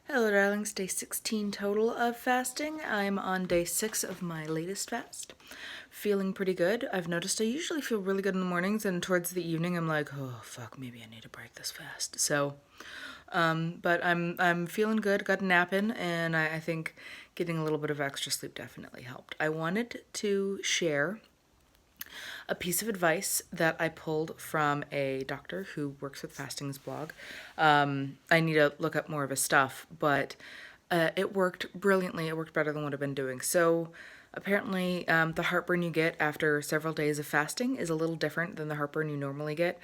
Hello darlings, day 16 total of fasting. I'm on day 6 of my latest fast. Feeling pretty good. I've noticed I usually feel really good in the mornings, and towards the evening I'm like, oh fuck, maybe I need to break this fast. But I'm feeling good, got a nap in, and I think getting a little bit of extra sleep definitely helped. I wanted to share a piece of advice that I pulled from a doctor who works with Fasting's blog. I need to look up more of his stuff, but it worked brilliantly. It worked better than what I've been doing. So apparently, the heartburn you get after several days of fasting is a little different than the heartburn you normally get.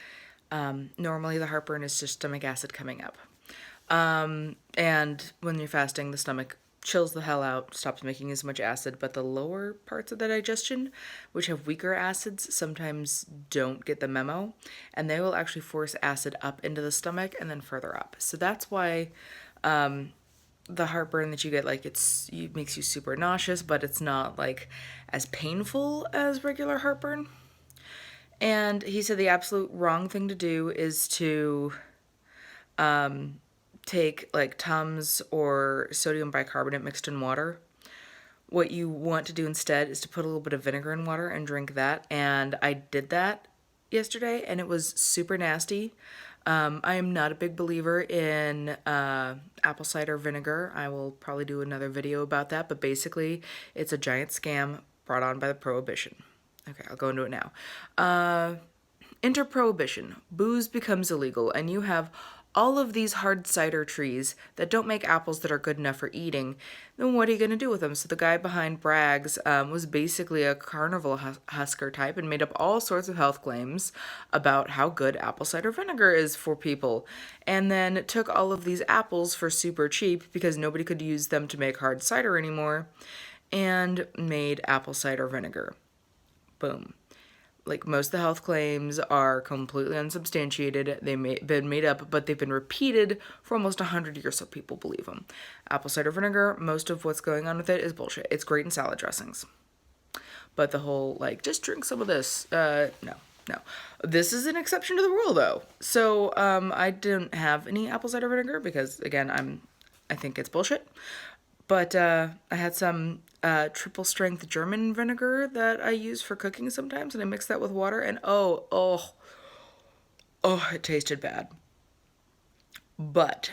Normally, the heartburn is just stomach acid coming up. And when you're fasting, the stomach chills the hell out, stops making as much acid, but the lower parts of the digestion, which have weaker acids, sometimes don't get the memo, and they will actually force acid up into the stomach and then further up. So that's why the heartburn that you get, like, it makes you super nauseous, but it's not like as painful as regular heartburn. And he said the absolute wrong thing to do is to take like Tums or sodium bicarbonate mixed in water. What you want to do instead is to put a little bit of vinegar in water and drink that. And I did that yesterday and it was super nasty. I am not a big believer in apple cider vinegar. I will probably do another video about that, but basically it's a giant scam brought on by the Prohibition. Okay, I'll go into it now. Enter Prohibition. Booze becomes illegal, and you have all of these hard cider trees that don't make apples that are good enough for eating. Then what are you going to do with them? So the guy behind Bragg's was basically a carnival husker type and made up all sorts of health claims about how good apple cider vinegar is for people. And then took all of these apples for super cheap because nobody could use them to make hard cider anymore and made apple cider vinegar. Boom. Like, most of the health claims are completely unsubstantiated. They've been made up, but they've been repeated for almost 100 years, so people believe them. Apple cider vinegar, most of what's going on with it is bullshit. It's great in salad dressings. But the whole, like, just drink some of this, no. This is an exception to the rule, though. So, I didn't have any apple cider vinegar because, again, I think it's bullshit. But I had some triple strength German vinegar that I use for cooking sometimes, and I mixed that with water, and oh, it tasted bad. But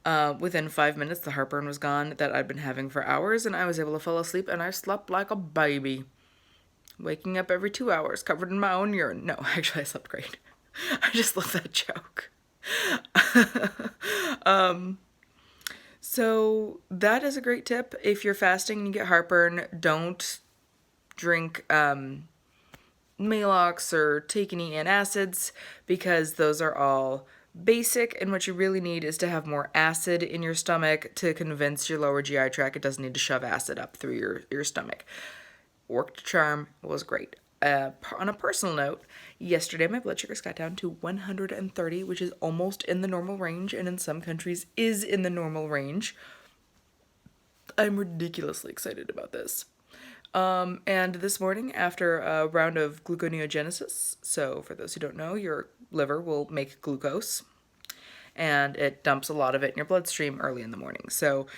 within 5 minutes, the heartburn was gone that I'd been having for hours, and I was able to fall asleep, and I slept like a baby. Waking up every 2 hours, covered in my own urine. No, actually, I slept great. I just love that joke. So that is a great tip. If you're fasting and you get heartburn, don't drink Malox or take any antacids because those are all basic, and what you really need is to have more acid in your stomach to convince your lower GI tract it doesn't need to shove acid up through your stomach. Worked a charm, was great. On a personal note, yesterday my blood sugars got down to 130, which is almost in the normal range, and in some countries is in the normal range. I'm ridiculously excited about this. And this morning, after a round of gluconeogenesis, so for those who don't know, your liver will make glucose, and it dumps a lot of it in your bloodstream early in the morning. So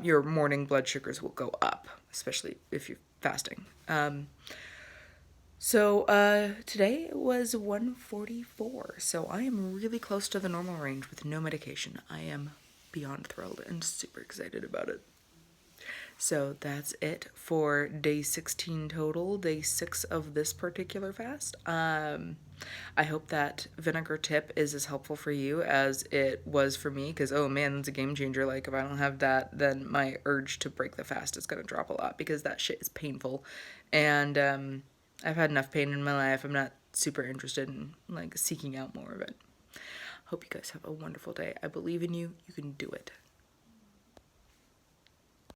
your morning blood sugars will go up, especially if you're fasting. So today it was 144, so I am really close to the normal range with no medication. I am beyond thrilled and super excited about it. So that's it for day 16 total, day 6 of this particular fast. I hope that vinegar tip is as helpful for you as it was for me, because, oh man, it's a game changer. Like, if I don't have that, then my urge to break the fast is going to drop a lot, because that shit is painful. And I've had enough pain in my life. I'm not super interested in, like, seeking out more of it. Hope you guys have a wonderful day. I believe in you. You can do it.